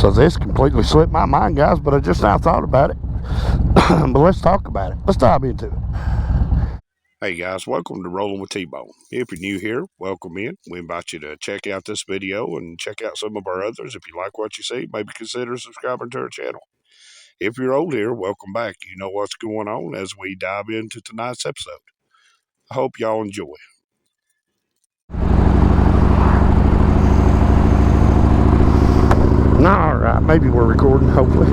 So this completely slipped my mind, guys, but I just now thought about it. But let's talk about it. Let's dive into it. Hey guys, welcome to Rolling with T-Bone. If you're new here, welcome in. We invite you to check out this video and check out some of our others. If you like what you see, maybe consider subscribing to our channel. If you're old here, welcome back. You know what's going on as we dive into tonight's episode. I hope y'all enjoy. Alright, maybe we're recording, hopefully.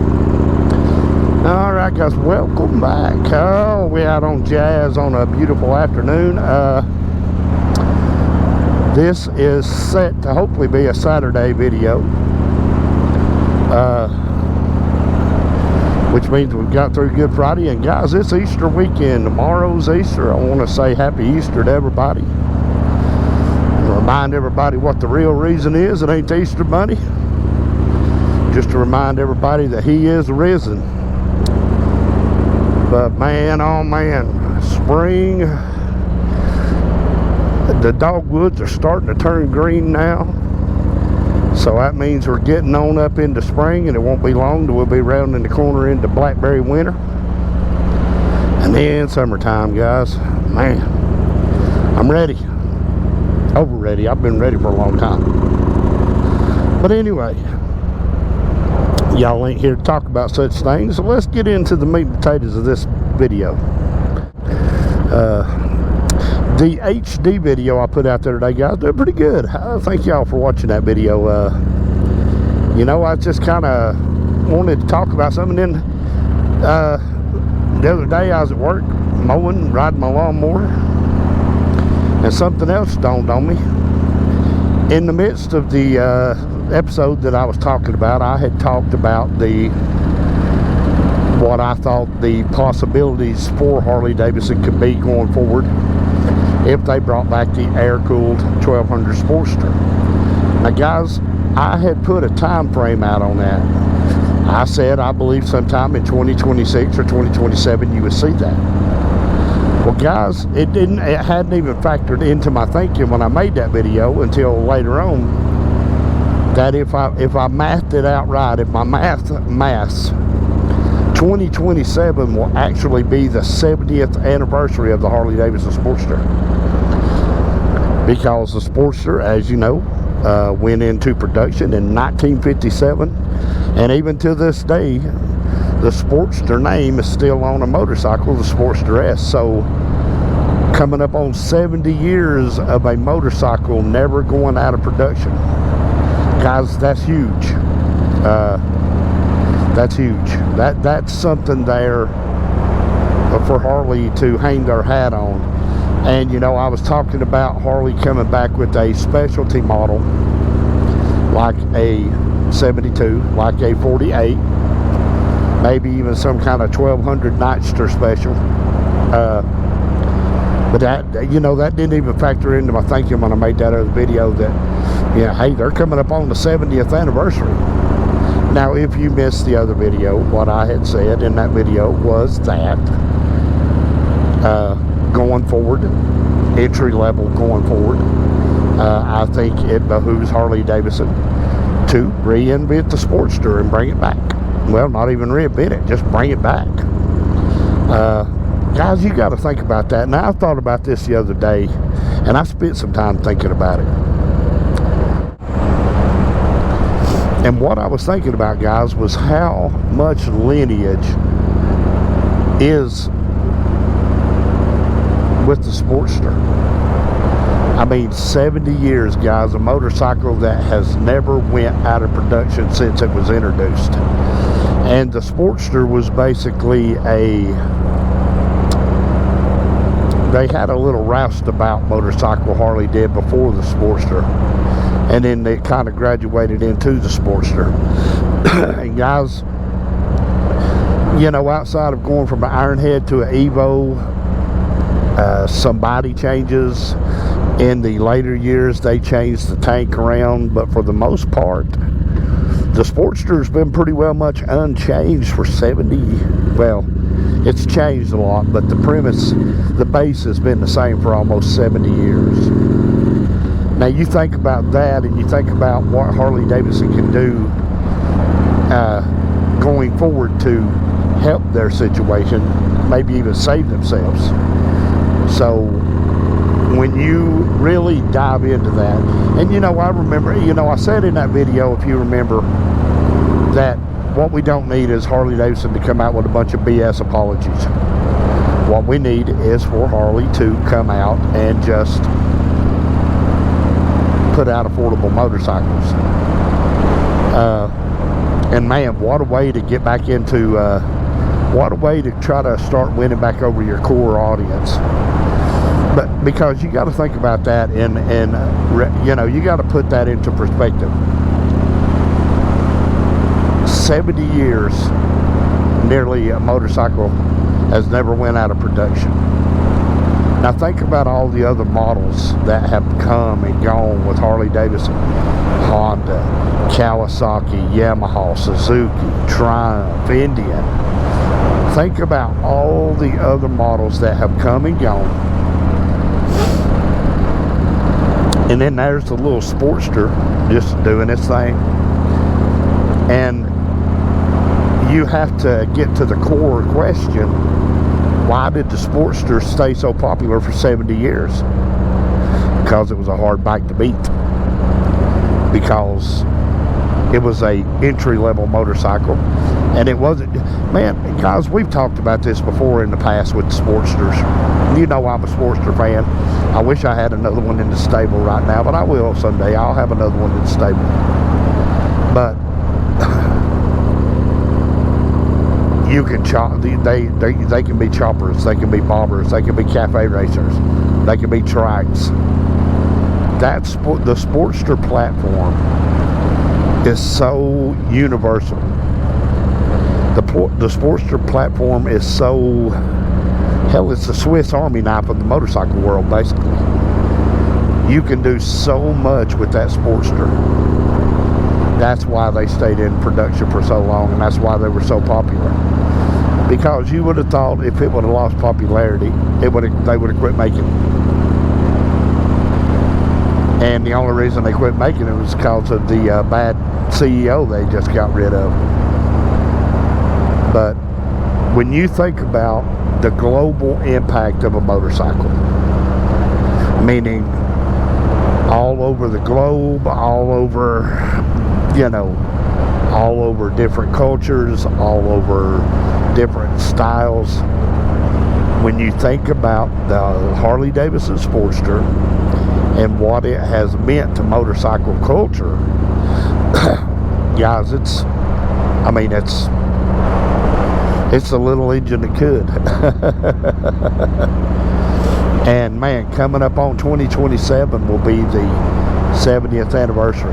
Alright guys, welcome back. Oh, we're out on Jazz on a beautiful afternoon. This is set to hopefully be a Saturday video. Which means we've got through Good Friday. And guys, it's Easter weekend. Tomorrow's Easter. I want to say happy Easter to everybody. Remind everybody what the real reason is. It ain't the Easter Bunny. Just to remind everybody that he is risen. But man, oh man, spring, the dogwoods are starting to turn green now. So that means we're getting on up into spring, and it won't be long till we'll be rounding the corner into blackberry winter. And then summertime, guys. Man, I'm ready. Over ready. I've been ready for a long time. But anyway, y'all ain't here to talk about such things, so let's get into the meat and potatoes of this video. The HD video I put out there today, guys, did pretty good. Thank y'all for watching that video. You know, I just kind of wanted to talk about something. Then the other day I was at work mowing, riding my lawnmower, and something else dawned on me. In the midst of the episode that I was talking about, I had talked about what I thought the possibilities for Harley-Davidson could be going forward if they brought back the air-cooled 1200 Sportster. Now guys, I had put a time frame out on that. I said I believe sometime in 2026 or 2027 you would see that. Well guys, it hadn't even factored into my thinking when I made that video until later on, that if I mathed it out right, if my maths, 2027 will actually be the 70th anniversary of the Harley-Davidson Sportster. Because the Sportster, as you know, went into production in 1957, and even to this day, the Sportster name is still on a motorcycle, the Sportster S. So coming up on 70 years of a motorcycle never going out of production. Guys, that's huge. That's huge. That's something there for Harley to hang their hat on. And you know, I was talking about Harley coming back with a specialty model like a 72, like a 48, maybe even some kind of 1200 Nightster special. But that, you know, that didn't even factor into my thinking when I made that other video that, yeah, hey, they're coming up on the 70th anniversary. Now, if you missed the other video, what I had said in that video was that going forward, entry level going forward, I think it behooves Harley-Davidson to reinvent the Sportster and bring it back. Well, not even reinvent it, just bring it back. Guys, you got to think about that. Now, I thought about this the other day, and I spent some time thinking about it. And what I was thinking about, guys, was how much Lineage is with the Sportster. I mean, 70 years, guys, a motorcycle that has never went out of production since it was introduced. And the Sportster was basically they had a little roustabout motorcycle, Harley did, before the Sportster. And then they kind of graduated into the Sportster. And guys, you know, outside of going from an Ironhead to an Evo, some body changes. In the later years, they changed the tank around. But for the most part, the Sportster's been pretty well much unchanged for 70. Well, it's changed a lot, but the premise, the base has been the same for almost 70 years. Now you think about that, and you think about what Harley-Davidson can do going forward to help their situation, maybe even save themselves. So when you really dive into that, and I remember, I said in that video, if you remember, that what we don't need is Harley-Davidson to come out with a bunch of BS apologies. What we need is for Harley to come out and just put out affordable motorcycles. And man, what a way to get back into, what a way to try to start winning back over your core audience. But because you got to think about that, and you got to put that into perspective. 70 years, nearly, a motorcycle has never went out of production. Now think about all the other models that have come and gone with Harley-Davidson: Honda, Kawasaki, Yamaha, Suzuki, Triumph, Indian. Think about all the other models that have come and gone. And then there's the little Sportster just doing its thing. And you have to get to the core question: why did the Sportster stay so popular for 70 years? Because it was a hard bike to beat. Because it was a entry-level motorcycle. And it wasn't, man, guys, we've talked about this before in the past with the Sportsters. I'm a Sportster fan. I wish I had another one in the stable right now, but I will someday. I'll have another one in the stable. But you can chop. They can be choppers. They can be bobbers. They can be cafe racers. They can be trikes. That's the Sportster platform is so universal. The Sportster platform is so, hell, it's the Swiss Army knife of the motorcycle world, basically. You can do so much with that Sportster. That's why they stayed in production for so long, and that's why they were so popular. Because you would have thought if it would have lost popularity, they would have quit making it. And the only reason they quit making it was because of the bad CEO they just got rid of. But when you think about the global impact of a motorcycle, meaning all over the globe, all over different cultures, all over different styles, when you think about the Harley-Davidson Sportster and what it has meant to motorcycle culture, guys, it's a little engine that could. And man, coming up on 2027 will be the 70th anniversary.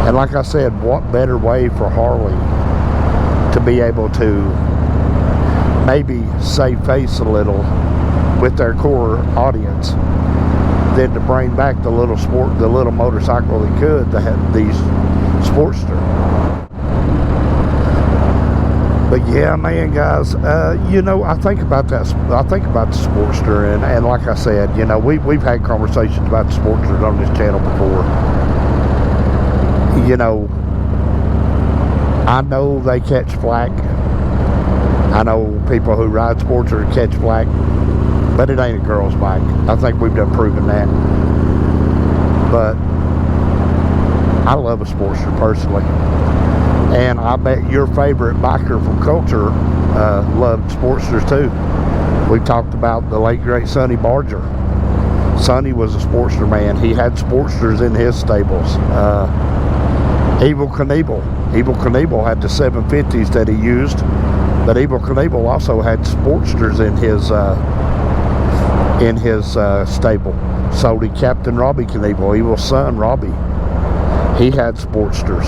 And like I said, what better way for Harley to be able to maybe save face a little with their core audience than to bring back the little motorcycle they could, that had these Sportster. But yeah, man, guys, I think about that. I think about the Sportster, and like I said, we've had conversations about the Sportsters on this channel before. I know they catch flack. I know people who ride Sportster catch flack, but it ain't a girl's bike. I think we've done proven that. But I love a Sportster personally. And I bet your favorite biker from culture loved Sportsters too. We've talked about the late great Sonny Barger. Sonny was a Sportster man. He had Sportsters in his stables. Evel Knievel had the 750s that he used, but Evel Knievel also had Sportsters in his stable. So did Captain Robbie Knievel, Evel's son Robbie. He had Sportsters.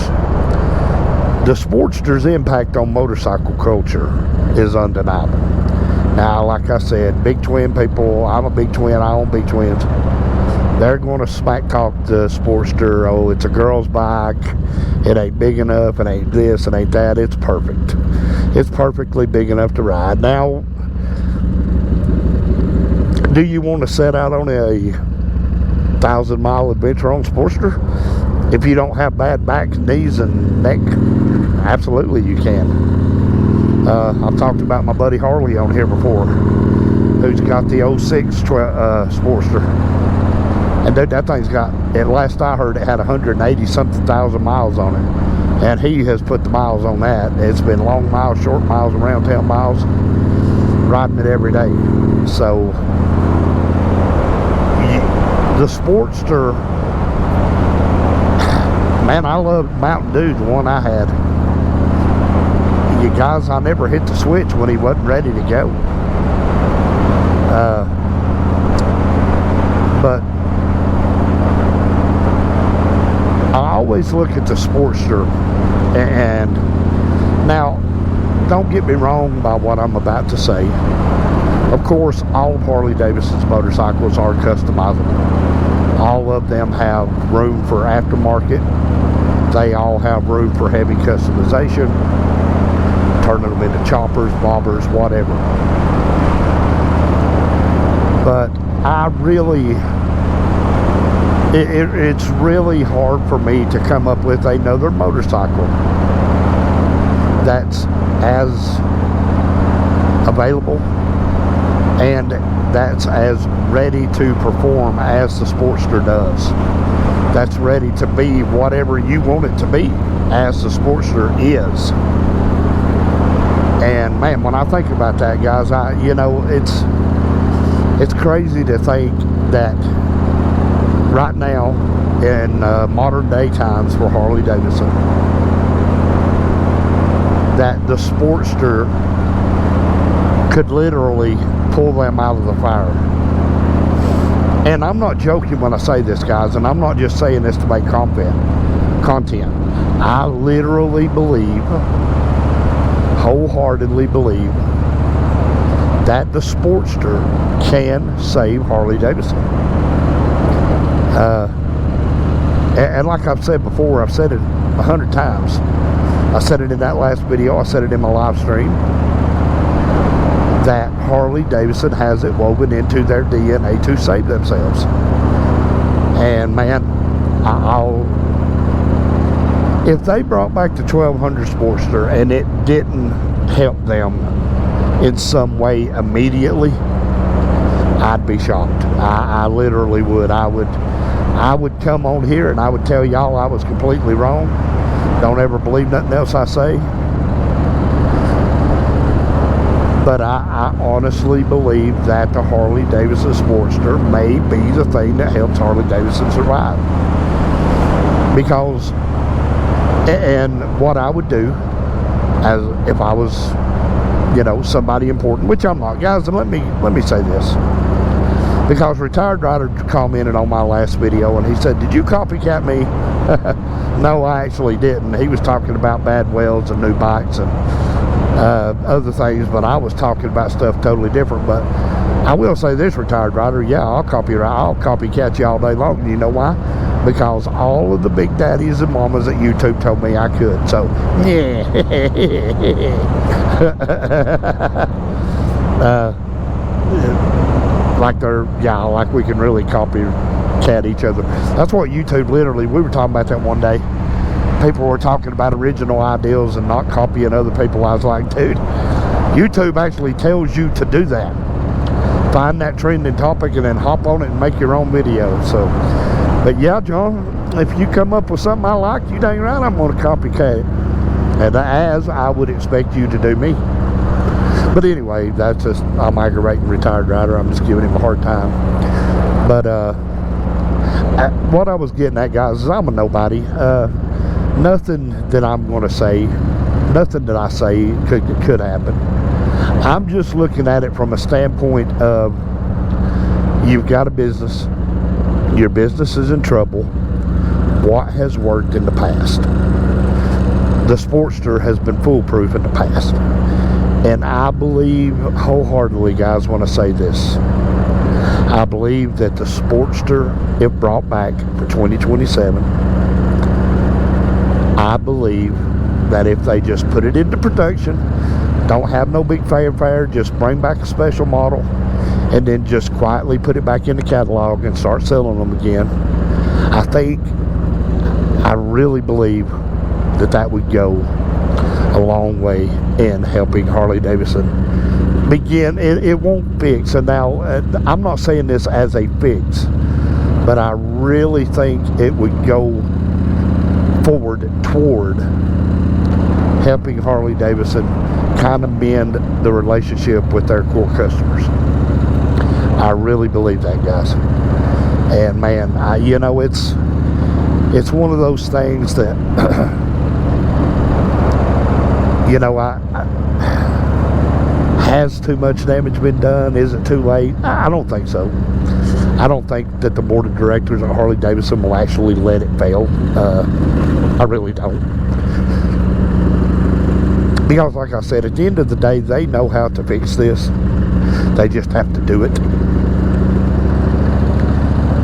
The Sportster's impact on motorcycle culture is undeniable. Now, like I said, big twin people, I'm a big twin, I own big twins. They're going to smack talk the Sportster. Oh, it's a girl's bike. It ain't big enough. It ain't this. It ain't that. It's perfect. It's perfectly big enough to ride. Now, do you want to set out on a 1,000-mile adventure on Sportster? If you don't have bad backs, knees, and neck, absolutely you can. I've talked about my buddy Harley on here before, who's got the 06 Sportster. And dude, that thing's got, at last I heard, it had 180 something thousand miles on it. And he has put the miles on that. It's been long miles, short miles, around town miles, riding it every day. So the Sportster, man, I love Mountain Dew, the one I had. You guys, I never hit the switch when he wasn't ready to go. But I always look at the Sportster, and now, don't get me wrong by what I'm about to say. Of course, all of Harley-Davidson's motorcycles are customizable. All of them have room for aftermarket. They all have room for heavy customization, turning them into choppers, bobbers, whatever. But I really, it's really hard for me to come up with another motorcycle that's as available and that's as ready to perform as the Sportster does. That's ready to be whatever you want it to be, as the Sportster is. And man, when I think about that, guys, you know, it's crazy to think that right now in modern day times for Harley-Davidson, that the Sportster could literally pull them out of the fire. And I'm not joking when I say this, guys, and I'm not just saying this to make content. I literally believe, wholeheartedly believe, that the Sportster can save Harley-Davidson. And like I've said before, I've said it 100 times. I said it in that last video, I said it in my live stream, that Harley-Davidson has it woven into their DNA to save themselves. And man, if they brought back the 1200 Sportster and it didn't help them in some way immediately, I'd be shocked. I literally would. I would come on here and I would tell y'all I was completely wrong. Don't ever believe nothing else I say. But I honestly believe that the Harley-Davidson Sportster may be the thing that helps Harley-Davidson survive. Because, and what I would do, as if I was, you know, somebody important, which I'm not, guys, and let me say this. Because Retired Rider commented on my last video and he said, "Did you copycat me?" No, I actually didn't. He was talking about bad welds and new bikes and other things, but I was talking about stuff totally different. But I will say this, Retired Rider, yeah, I'll copycat you all day long. And you know why? Because all of the big daddies and mamas at YouTube told me I could. So yeah. Like we can really copycat each other. That's what YouTube literally, we were talking about that one day. People were talking about original ideas and not copying other people. I was like, dude, YouTube actually tells you to do that. Find that trending topic and then hop on it and make your own video. So, but yeah, John, if you come up with something I like, you dang right I'm going to copycat it. And as I would expect you to do me. But anyway, that's just, I'm aggravating Retired Rider. I'm just giving him a hard time. But what I was getting at, guys, is I'm a nobody. Nothing that I'm going to say, nothing that I say could happen. I'm just looking at it from a standpoint of, you've got a business, your business is in trouble, what has worked in the past? The Sportster has been foolproof in the past. And I believe wholeheartedly, guys, when I say this, I believe that the Sportster, if brought back for 2027, I believe that if they just put it into production, don't have no big fanfare, just bring back a special model, and then just quietly put it back in the catalog and start selling them again, I I really believe that that would go a long way in helping Harley-Davidson begin. It won't fix, and now I'm not saying this as a fix, but I really think it would go forward toward helping Harley-Davidson kind of mend the relationship with their core customers. I really believe that, guys. And man, you know, it's one of those things that you know, has too much damage been done? Is it too late? I don't think so. I don't think that the board of directors at Harley-Davidson will actually let it fail. I really don't. Because like I said, at the end of the day, they know how to fix this. They just have to do it.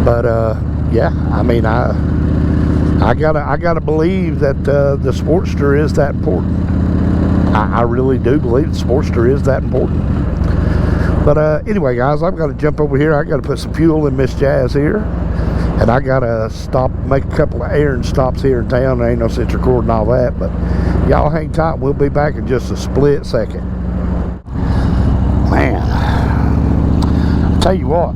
But yeah, I mean, I gotta believe that the Sportster is that important. I really do believe the Sportster is that important. But anyway, guys, I've got to jump over here. I got to put some fuel in Miss Jazz here, and I got to stop, make a couple of errand stops here in town. There ain't no sense recording all that, but y'all hang tight. We'll be back in just a split second. Man, I'll tell you what.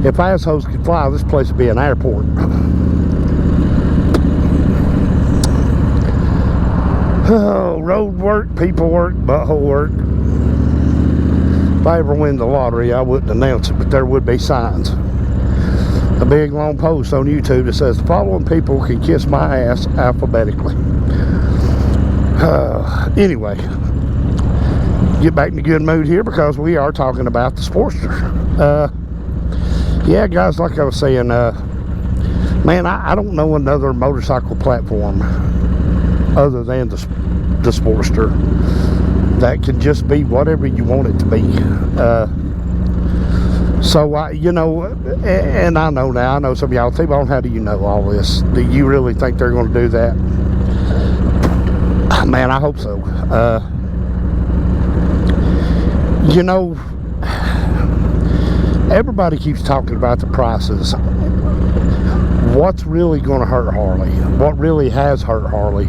If assholes could fly, this place would be an airport. Oh, road work, people work, butthole work. If I ever win the lottery, I wouldn't announce it, but there would be signs. A big long post on YouTube that says the following people can kiss my ass alphabetically. Anyway, get back in a good mood here because we are talking about the Sportster. Yeah, guys, like I was saying, man, I don't know another motorcycle platform other than the Sportster that can just be whatever you want it to be. So, you know, and I know now, I know some of y'all, T-Bone, how do you know all this? Do you really think they're going to do that? Man, I hope so. You know, everybody keeps talking about the prices. What's really going to hurt Harley? What really has hurt Harley?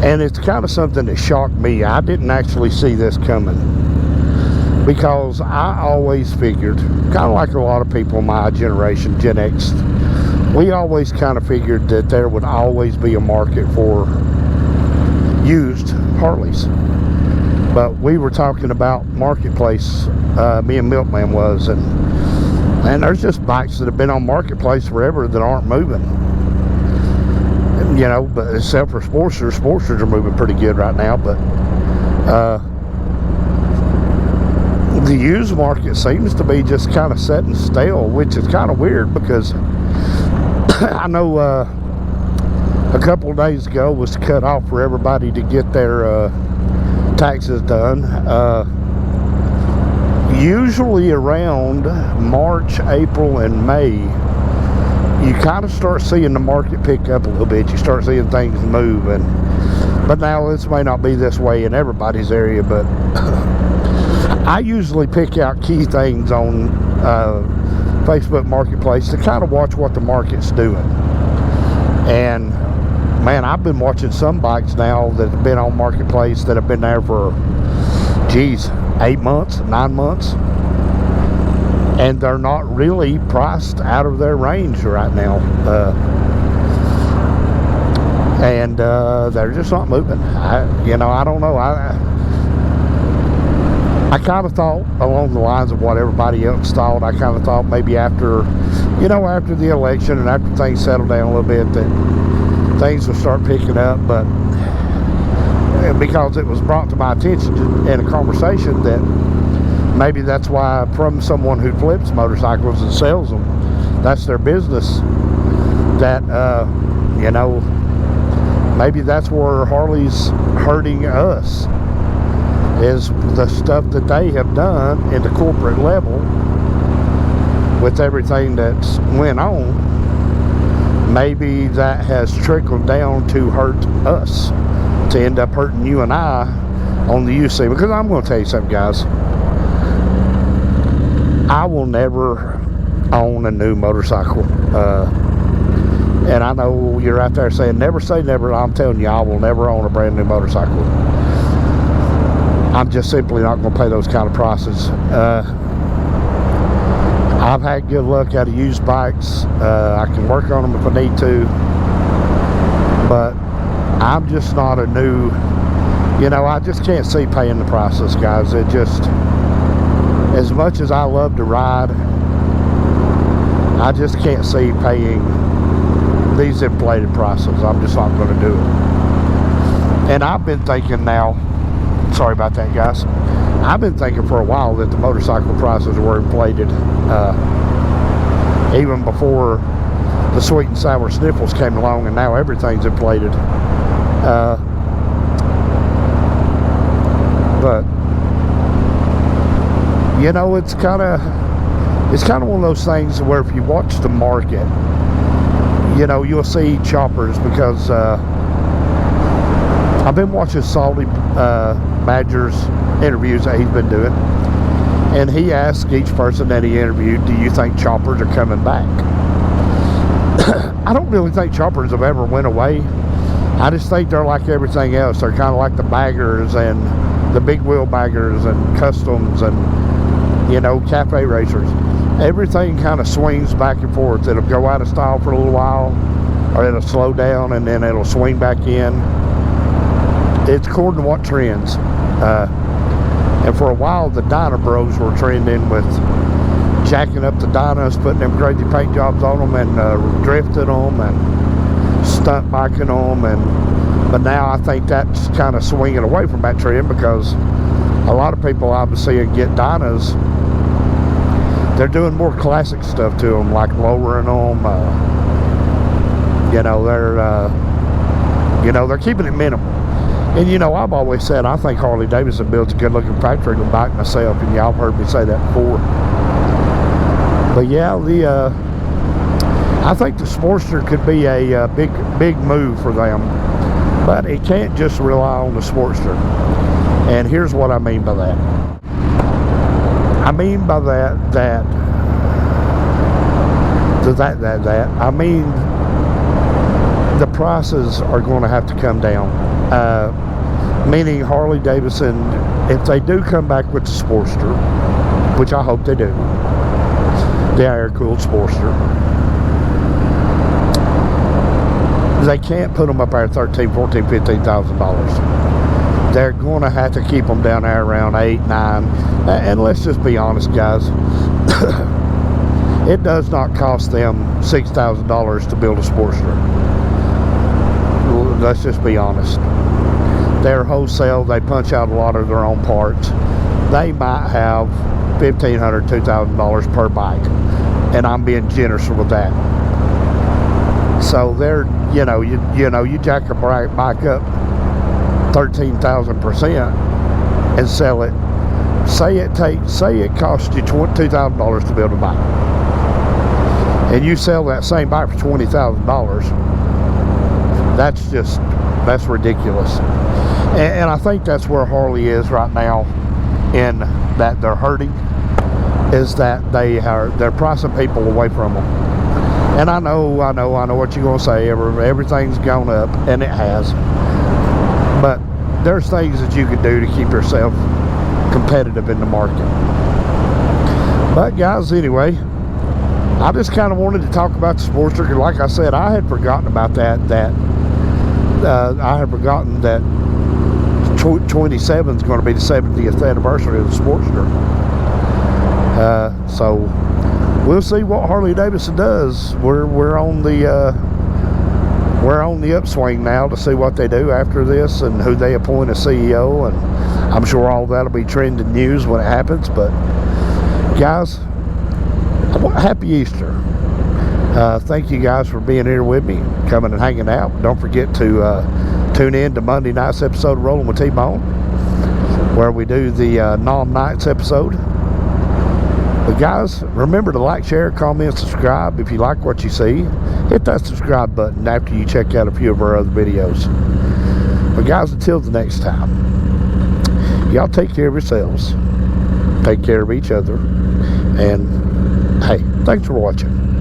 And it's kind of something that shocked me. I didn't actually see this coming, because I always figured, kind of like a lot of people in my generation, Gen X, we always kind of figured that there would always be a market for used Harleys. But we were talking about Marketplace, me and Milkman was, and there's just bikes that have been on Marketplace forever that aren't moving. You know, but except for Sportsters are moving pretty good right now. But the used market seems to be just kind of setting stale, which is kind of weird, because I know a couple of days ago was cut off for everybody to get their taxes done. Usually around March, April, and May, you kind of start seeing the market pick up a little bit. You start seeing things move, but now this may not be this way in everybody's area, but I usually pick out key things on Facebook Marketplace to kind of watch what the market's doing. And man, I've been watching some bikes now that have been on Marketplace that have been there for, geez, 8 months, 9 months. And they're not really priced out of their range right now. And they're just not moving. You know, I don't know. I kind of thought along the lines of what everybody else thought. I kind of thought maybe after, you know, after the election and after things settle down a little bit, that things will start picking up. But because it was brought to my attention in a conversation that maybe that's why, from someone who flips motorcycles and sells them, that's their business, that you know, maybe that's where Harley's hurting us, is the stuff that they have done in the corporate level with everything that's went on. Maybe that has trickled down to hurt us, to end up hurting you and I on the UC. Because I'm going to tell you something, guys, I will never own a new motorcycle. And I know you're out there saying never say never. I'm telling you, I will never own a brand new motorcycle. I'm just simply not going to pay those kind of prices. I've had good luck out of used bikes. I can work on them if I need to, but I'm just not a new, I just can't see paying the prices, guys. It just, as much as I love to ride, I just can't see paying these inflated prices. I'm just not going to do it. And I've been thinking now, sorry about that, guys, I've been thinking for a while that the motorcycle prices were inflated, even before the sweet and sour sniffles came along, and now everything's inflated. But it's kind of one of those things where if you watch the market, you'll see choppers, because I've been watching Salty Badger's interviews that he's been doing, and he asked each person that he interviewed, do you think choppers are coming back? I don't really think choppers have ever went away. I just think they're like everything else. They're kind of like the baggers and the big wheel baggers and customs and cafe racers. Everything kind of swings back and forth. It'll go out of style for a little while, or it'll slow down, and then it'll swing back in. It's according to what trends. And for a while, the Dyna Bros were trending with jacking up the Dynas, putting them crazy paint jobs on them, and drifting them, and stunt biking them. But now I think that's kind of swinging away from that trend, because a lot of people I've seeing get Dynas, they're doing more classic stuff to them, like lowering them. They're keeping it minimal. And I've always said I think Harley-Davidson builds a good-looking factory bike myself, and y'all have heard me say that before. But yeah, I think the Sportster could be a big move for them, but it can't just rely on the Sportster. And here's what I mean by that. I mean by that I mean the prices are going to have to come down. Meaning Harley-Davidson, if they do come back with the Sportster, which I hope they do, the air-cooled Sportster, they can't put them up there at $13,000, $14,000, $15,000. They're going to have to keep them down there around $8,000, $9,000. And let's just be honest, guys. It does not cost them $6,000 to build a Sportster. Let's just be honest. They're wholesale. They punch out a lot of their own parts. They might have $1,500, $2,000 per bike, and I'm being generous with that. So they're, you jack a bike up 13,000% and sell it. Say it costs you $2,000 to build a bike, and you sell that same bike for $20,000. That's ridiculous. And I think that's where Harley is right now, in that they're hurting, is that they're pricing people away from them. And I know what you're going to say. Everything's gone up, and it has. But there's things that you can do to keep yourself competitive in the market. But guys, anyway, I just kind of wanted to talk about the Sportster, because like I said, I had forgotten about that. I had forgotten that 27 is going to be the 70th anniversary of the Sportster. So we'll see what Harley-Davidson does. We're on the upswing now to see what they do after this and who they appoint as CEO, and I'm sure all that'll be trending news when it happens. But guys, happy Easter. Thank you guys for being here with me, coming and hanging out. Don't forget to tune in to Monday night's episode of Rolling with T-Bone, where we do the Nom Nights episode. But guys, remember to like, share, comment, subscribe. If you like what you see, hit that subscribe button after you check out a few of our other videos. But guys, until the next time, y'all take care of yourselves, take care of each other, and Hey, thanks for watching.